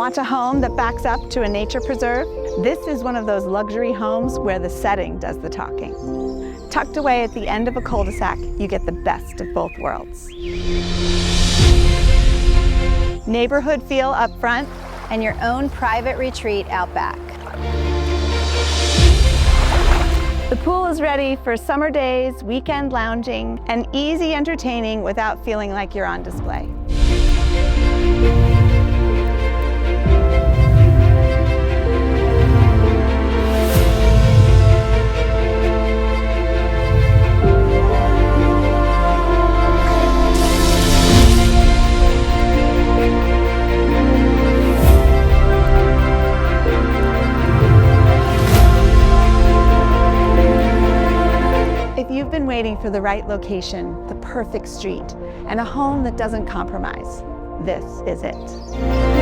Want a home that backs up to a nature preserve? This is one of those luxury homes where the setting does the talking. Tucked away at the end of a cul-de-sac, you get the best of both worlds. Neighborhood feel up front, and your own private retreat out back. The pool is ready for summer days, weekend lounging, and easy entertaining without feeling like you're on display. If you've been waiting for the right location, the perfect street, and a home that doesn't compromise, this is it.